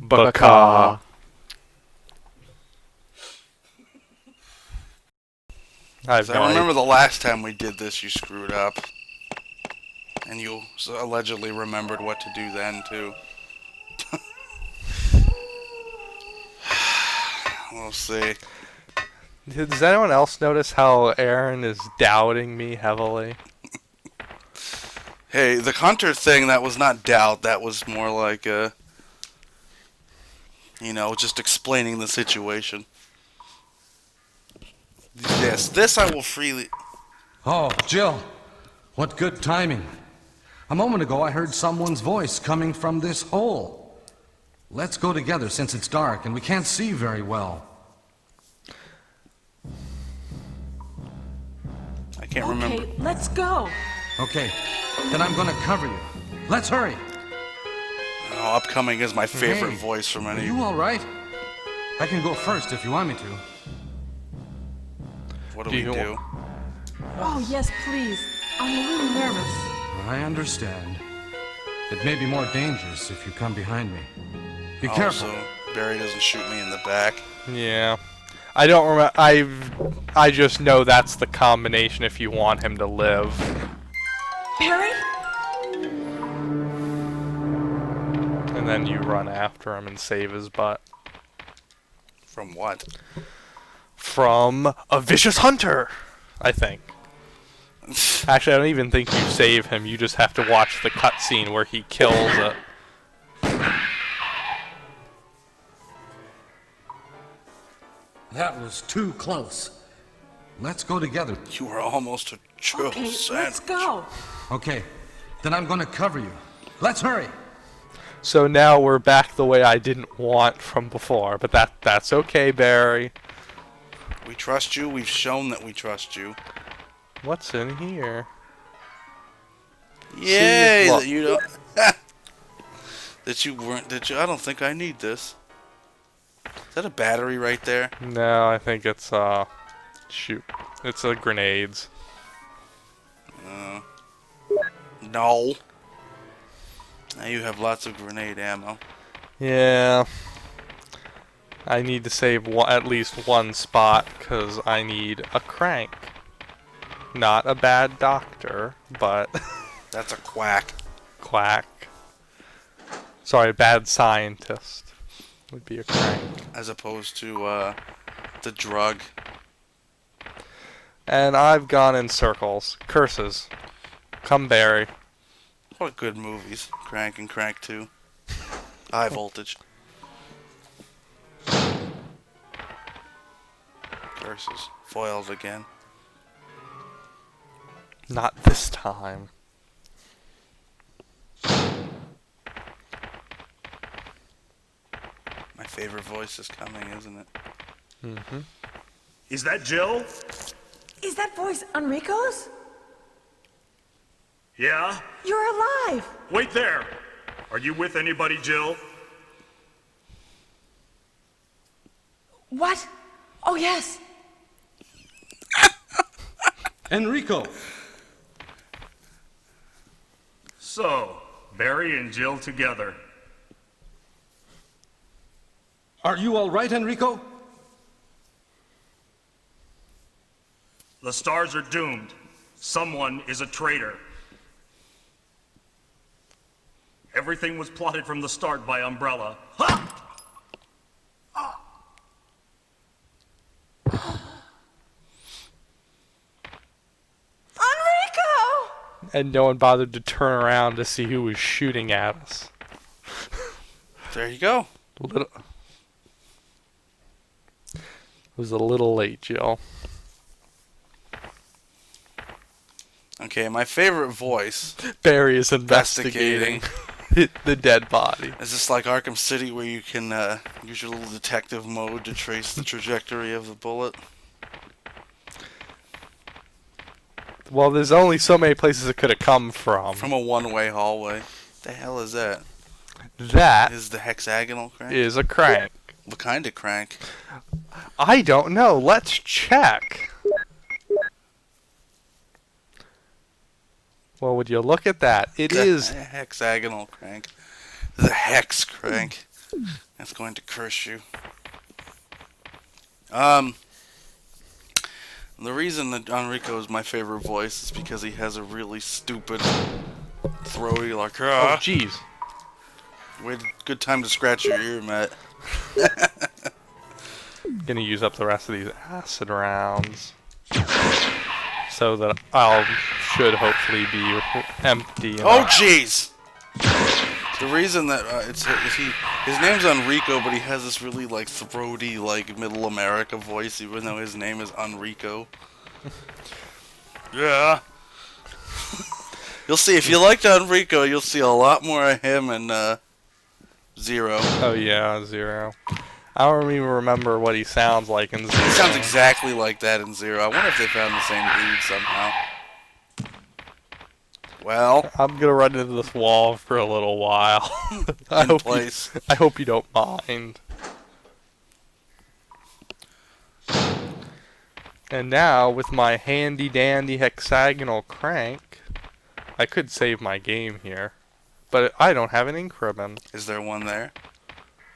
Baka. I have no I remember idea. the last time we did this, you screwed up. And you allegedly remembered what to do then, too. We'll see. Does anyone else notice how Aaron is doubting me heavily? Hey, the Hunter thing, that was not doubt. That was more like, just explaining the situation. This I will freely... Oh, Jill. What good timing. A moment ago I heard someone's voice coming from this hole. Let's go together since it's dark and we can't see very well. I can't remember. Okay, let's go. Okay, then I'm gonna cover you. Let's hurry. Oh, upcoming is my favorite Hey, voice from Are any... you alright? I can go first if you want me to. What do we do? Oh, yes, please. I'm a little nervous. I understand. It may be more dangerous if you come behind me. Be careful. So Barry doesn't shoot me in the back. Yeah. I don't remember. I just know that's the combination if you want him to live. Barry? And then you run after him and save his butt. From what? From a vicious hunter, I think. Actually, I don't even think you save him. You just have to watch the cutscene where he kills it. That was too close. Let's go together. You were almost a true Okay, sandwich. let's go. Okay, then I'm gonna cover you. Let's hurry. So now we're back the way I didn't want from before, but that's okay, Barry. We trust you. We've shown that we trust you. What's in here? Yay! look. That you don't... that you weren't... That you... I don't think I need this. Is that a battery right there? No, I think it's shoot. It's grenades. No. Now you have lots of grenade ammo. Yeah. I need to save at least one spot because I need a crank. Not a bad doctor, but That's a quack. quack. Sorry, bad scientist would be a crank. As opposed to, the drug. And I've gone in circles. Curses. Come, Barry. What good movies. Crank and Crank 2. High voltage. Curses. Foiled again. Not this time. My favorite voice is coming, isn't it? Mm-hmm. Is that Jill? Is that voice Enrico's? Yeah? You're alive. Wait there! Are you with anybody, Jill? What? Oh, yes. Enrico! So, Barry and Jill together. Are you alright, Enrico? The stars are doomed. Someone is a traitor. Everything was plotted from the start by Umbrella. Ha! Enrico! And no one bothered to turn around to see who was shooting at us. There you go. It was a little late, Jill. Okay, my favorite voice Barry is investigating the dead body. is this like Arkham City where you can use your little detective mode to trace the trajectory of the bullet? Well, there's only so many places it could have come from. From a one-way hallway. The hell is that? That Is the hexagonal crank? is a crank. What kind of crank? I don't know. Let's check. Well, would you look at that? It The is hexagonal crank. The hex crank. That's going to curse you. The reason that Enrico is my favorite voice is because he has a really stupid, throaty, like, Oh, jeez. Good time to scratch your ear, Matt. Gonna use up the rest of these acid rounds. So that I should hopefully be empty. Oh, jeez! The reason that his name's Enrico, but he has this really like throaty, like Middle America voice, even though his name is Enrico. Yeah. You'll see if you liked Enrico, you'll see a lot more of him in Zero. Oh yeah, Zero. I don't even remember what he sounds like in Zero. He sounds exactly like that in Zero. I wonder if they found the same dude somehow. Well, I'm gonna run into this wall for a little while. I hope you don't mind. And now, with my handy dandy hexagonal crank, I could save my game here. But I don't have an ink ribbon. Is there one there?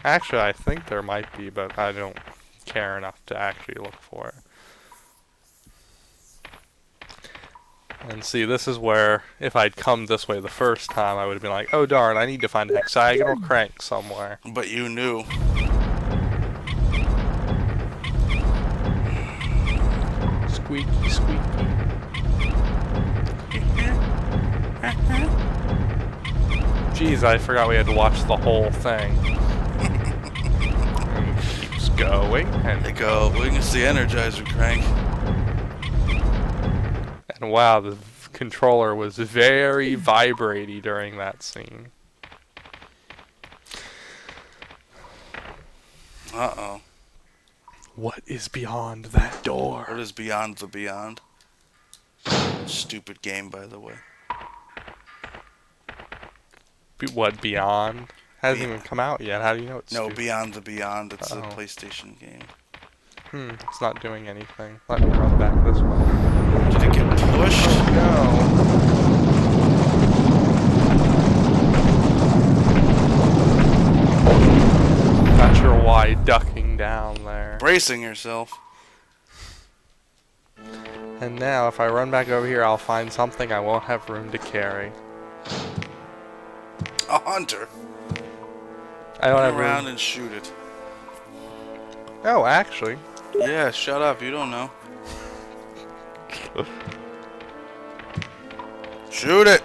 Actually, I think there might be, but I don't care enough to actually look for it. And see, this is where, if I'd come this way the first time, I would have been like, oh darn, I need to find a hexagonal crank somewhere. But you knew. Squeaky, squeaky. Jeez, I forgot we had to watch the whole thing. And it keeps going, and They go, we can see Energizer crank. And wow, the controller was very vibraty during that scene. Uh-oh. What is beyond that door? What is Beyond the Beyond? Stupid game, by the way. What, Beyond? Hasn't even come out yet. How do you know it's No, stupid? Beyond the Beyond. It's a Uh-oh. PlayStation game. It's not doing anything. Let me run back this way. Did it get pushed? Not sure why ducking down there. Bracing yourself. And now, if I run back over here, I'll find something I won't have room to carry. A hunter. I don't Turn have around room. and shoot it. Oh, actually. Yeah, shut up. You don't know. Shoot it.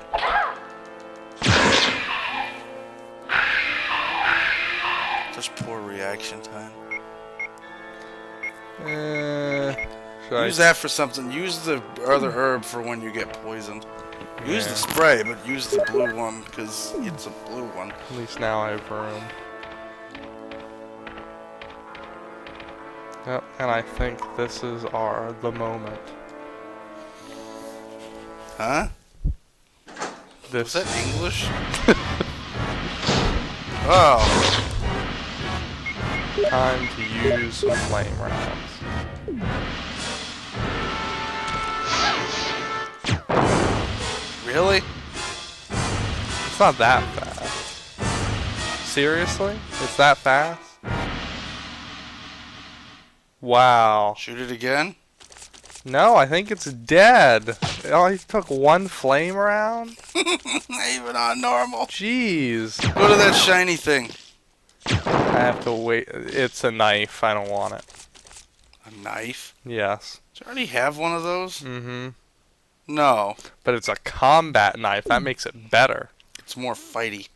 Such poor reaction time. Should Use that for something. Use the other herb for when you get poisoned. Use the spray, but use the blue one because it's a blue one. At least now I have room. Yep, and I think this is the moment. Huh? This Was that English? Oh. time to use some flame rounds. Really? It's not that fast. Seriously? It's that fast? Wow. Shoot it again? No, I think it's dead. It only took one flame round? Even on normal. Jeez. Go to that shiny thing. I have to wait. It's a knife. I don't want it. A knife? Yes. Do you already have one of those? Mm-hmm. No. But it's a combat knife. That makes it better. It's more fighty.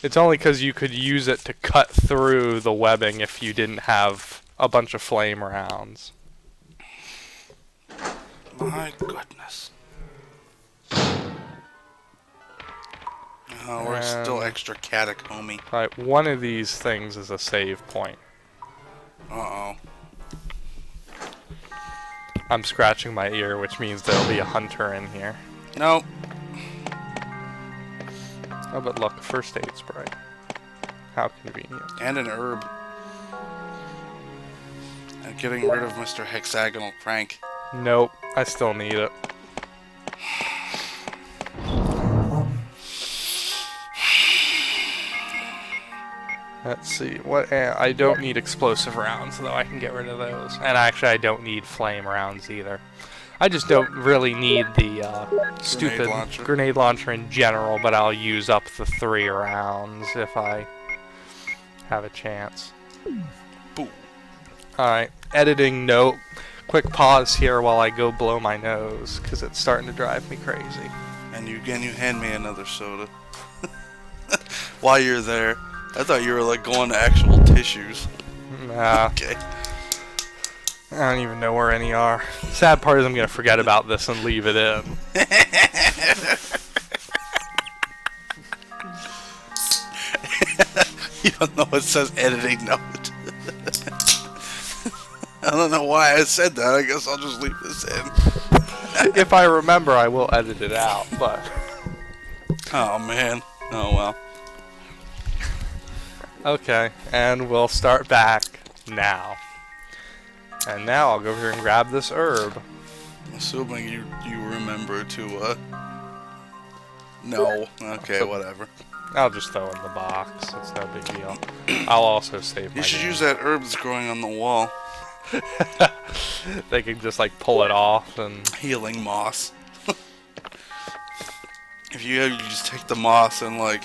It's only because you could use it to cut through the webbing if you didn't have a bunch of flame rounds. My goodness. Oh, we're still extra catacombs. Right, one of these things is a save point. Uh-oh. I'm scratching my ear, which means there'll be a hunter in here. Nope. Oh, but look, first aid spray. How convenient. And an herb. And getting rid of Mr. Hexagonal Crank. Nope, I still need it. Let's see. What? I don't need explosive rounds, though. I can get rid of those. And actually, I don't need flame rounds either. I just don't really need the stupid grenade launcher in general, but I'll use up the 3 rounds if I have a chance. Boom. Alright, editing note. Quick pause here while I go blow my nose, because it's starting to drive me crazy. And you hand me another soda. While you're there. I thought you were like going to actual tissues. Nah. Okay. I don't even know where any are. Sad part is I'm going to forget about this and leave it in. You don't know it says editing note. I don't know why I said that. I guess I'll just leave this in. If I remember, I will edit it out, but... Oh, man. Oh, well. Okay, and we'll start back now. And now I'll go over here and grab this herb. Assuming you remember to, No. Okay, whatever. I'll just throw it in the box. It's no big deal. I'll also save my You should game. use that herb that's growing on the wall. They can just, like, pull it off and... Healing moss. If you just take the moss and, like,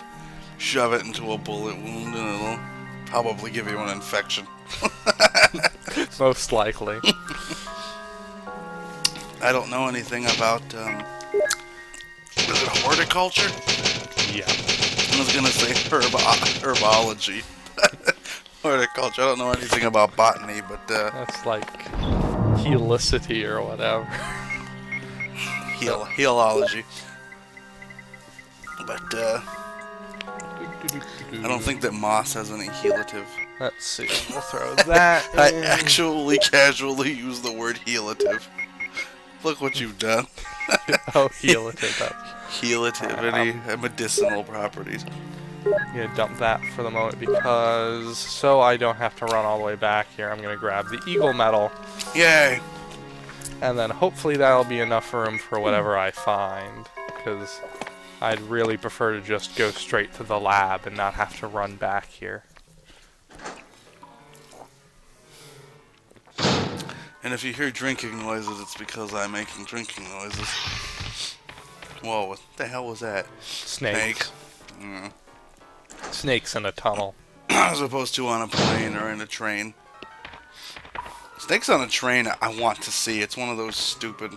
shove it into a bullet wound and it'll probably give you an infection. Most likely. I don't know anything about, is it horticulture? Yeah. I was gonna say herbology. Horticulture, I don't know anything about botany, but, That's like helicity or whatever. healology. But, I don't think that moss has any helative. Let's see. We'll throw that I in. actually casually use the word helative. Look what you've done. Oh, helative. Helativity and medicinal properties. I'm going to dump that for the moment because so I don't have to run all the way back here. I'm going to grab the eagle medal. Yay! And then hopefully that'll be enough room for whatever I find. Because I'd really prefer to just go straight to the lab and not have to run back here. And if you hear drinking noises, it's because I'm making drinking noises. Whoa, what the hell was that? Snakes. Mm. Snakes in a tunnel. As opposed to on a plane or in a train. Snakes on a train, I want to see. It's one of those stupid,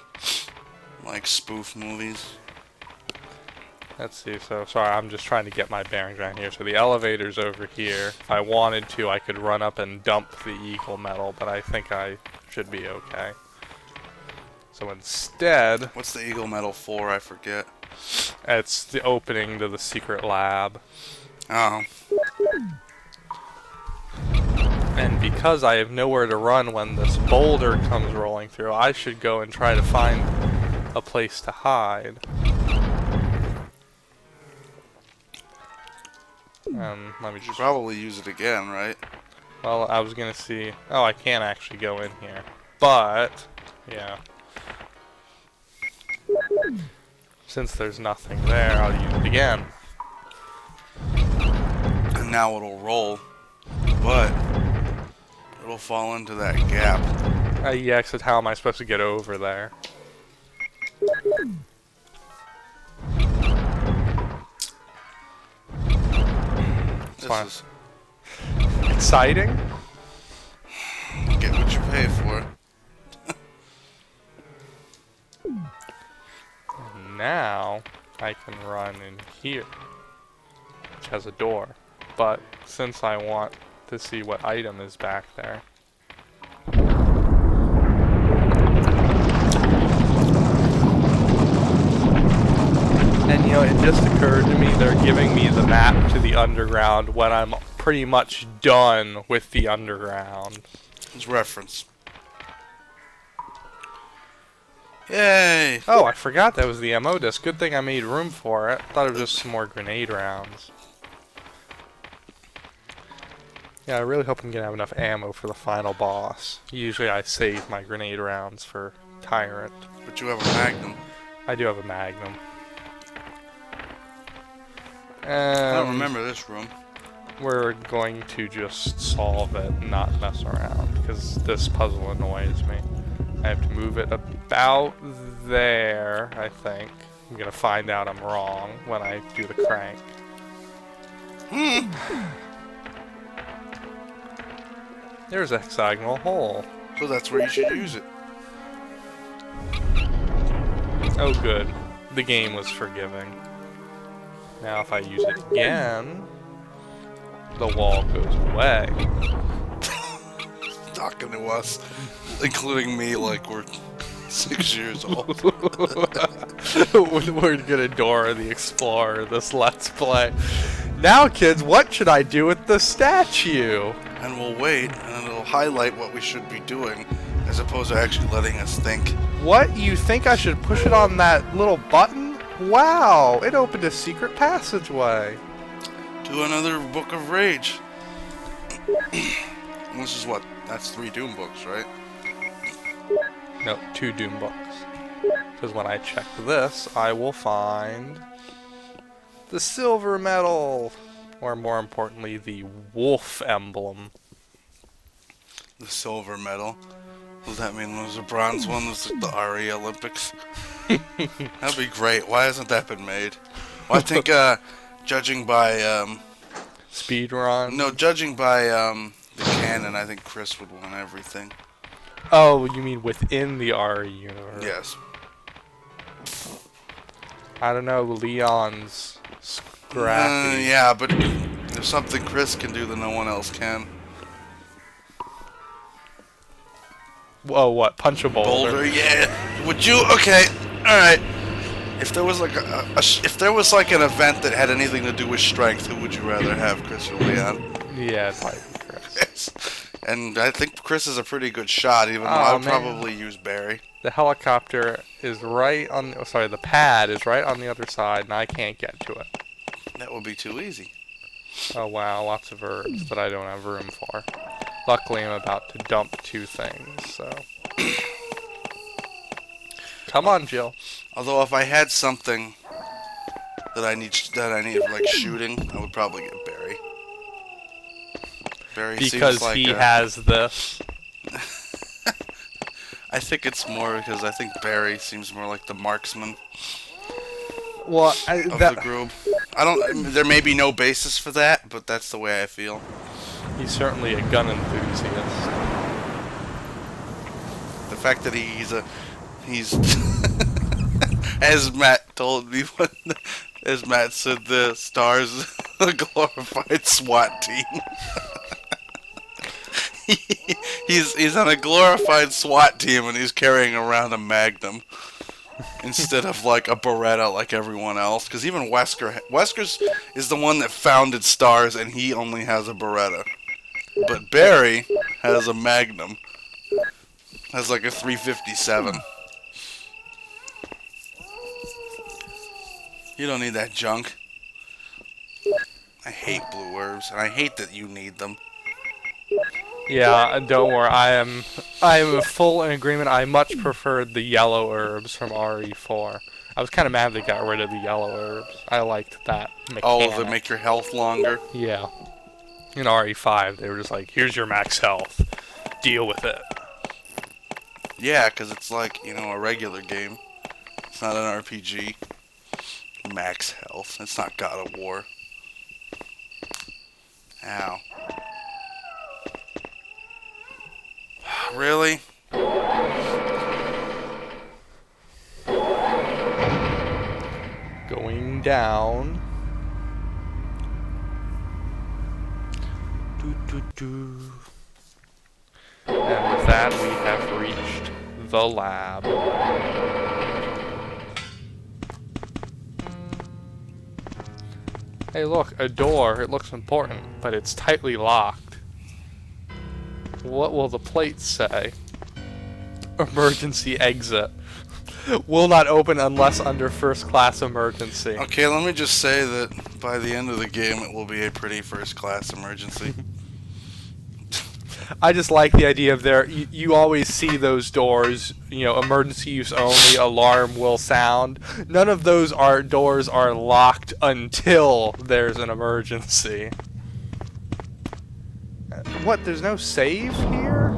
like, spoof movies. Let's see, so sorry, I'm just trying to get my bearings around here. So the elevator's over here. If I wanted to, I could run up and dump the eagle medal, but I think I should be okay. So instead... What's the eagle medal for? I forget. It's the opening to the secret lab. Oh. And because I have nowhere to run when this boulder comes rolling through, I should go and try to find a place to hide. Let me You should just... probably use it again, right? Well, I was gonna see... Oh, I can't actually go in here. But, yeah. Since there's nothing there, I'll use it again. And now it'll roll. But it'll fall into that gap. Yeah, except how am I supposed to get over there? This is Exciting? get what you pay for. Now, I can run in here, which has a door. But since I want to see what item is back there, and you know, it just occurred to me they're giving me the map to the underground when I'm pretty much done with the underground. It's reference. Yay! Oh, I forgot that was the ammo disc. Good thing I made room for it. Thought it was just some more grenade rounds. Yeah, I really hope I'm gonna have enough ammo for the final boss. Usually I save my grenade rounds for Tyrant. But you have a magnum. I do have a Magnum. I don't remember this room. We're going to just solve it and not mess around, because this puzzle annoys me. I have to move it about there, I think. I'm gonna find out I'm wrong when I do the crank. There's a hexagonal hole. So that's where you should use it. Oh good. The game was forgiving. Now if I use it again, the wall goes away. Talking to us, including me, like we're 6 years old. We're gonna Dora the Explorer this Let's Play. Now kids, what should I do with the statue? And we'll wait, and it'll highlight what we should be doing, as opposed to actually letting us think. What? You think I should push it on that little button? Wow, it opened a secret passageway. To another Book of Rage. This is what? That's 3 Doom books, right? No, 2 Doom books. Because when I check this, I will find the silver medal. Or more importantly, the wolf emblem. The silver medal. Does that mean there's a bronze one? Was the RE Olympics? That'd be great. Why hasn't that been made? Well, I think, judging by, Speedrun? No, judging by, the canon, I think Chris would win everything. Oh, you mean within the RE universe? Yes. I don't know, Leon's scrappy. Yeah, but there's something Chris can do that no one else can. Whoa, what? Punch a boulder? Yeah. Would you? Okay. All right. If there was like if there was like an event that had anything to do with strength, who would you rather have, Chris or Leon? Yeah, it'd probably be Chris. Yes. And I think Chris is a pretty good shot, even though I would probably use Barry. The helicopter is right on. Oh, sorry, the pad is right on the other side, and I can't get to it. That would be too easy. Oh wow, lots of herbs that I don't have room for. Luckily, I'm about to dump 2 things, so. Come on, Jill. Although if I had something that I need like shooting, I would probably get Barry. Barry Because seems like he has this. I think it's more because I think Barry seems more like the marksman Well, of the group. I don't. There may be no basis for that, but that's the way I feel. He's certainly a gun enthusiast. The fact that he's as Matt told me as Matt said, the Stars a glorified SWAT team. He's on a glorified SWAT team and he's carrying around a Magnum instead of like a Beretta like everyone else. Because even Wesker's is the one that founded Stars and he only has a Beretta. But Barry has a Magnum. Has like a 357. You don't need that junk. I hate blue herbs, and I hate that you need them. Yeah, don't worry. I am full in agreement. I much preferred the yellow herbs from RE4. I was kind of mad they got rid of the yellow herbs. I liked that mechanic. Oh, they make your health longer? Yeah. In RE5, they were just like, here's your max health. Deal with it. Yeah, because it's like, you know, a regular game. It's not an RPG. Max health. It's not God of War. Ow. Really? Going down. And with that, we have reached the lab. Hey look, a door. It looks important, but it's tightly locked. What will the plate say? Emergency exit. Will not open unless under first class emergency. Okay, let me just say that by the end of the game it will be a pretty first class emergency. I just like the idea of you always see those doors, you know, emergency use only, alarm will sound. None of those doors are locked until there's an emergency. What, there's no save here?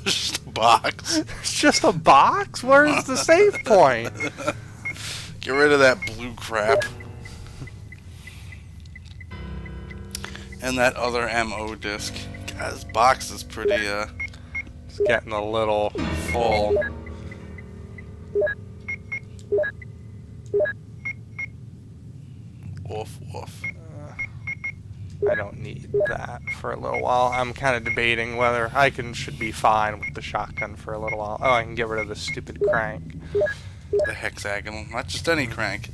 Just a box. It's just a box? Where's the save point? Get rid of that blue crap. And that other MO disc. God, this box is pretty, It's getting a little full. Woof, woof. I don't need that for a little while. I'm kind of debating whether I should be fine with the shotgun for a little while. Oh, I can get rid of this stupid crank. The hexagonal. Not just any crank.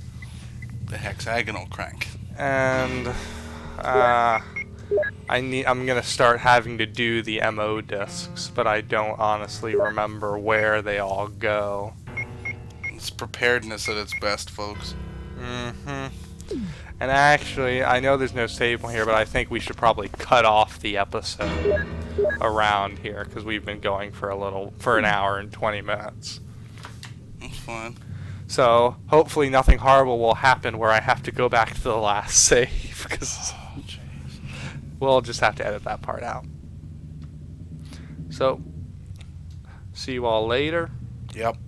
The hexagonal crank. And I'm gonna start having to do the MO discs, but I don't honestly remember where they all go. It's preparedness at its best, folks. And actually, I know there's no save point here, but I think we should probably cut off the episode around here because we've been going for an hour and 20 minutes. That's fine. So hopefully nothing horrible will happen where I have to go back to the last save because we'll just have to edit that part out. So see you all later. Yep.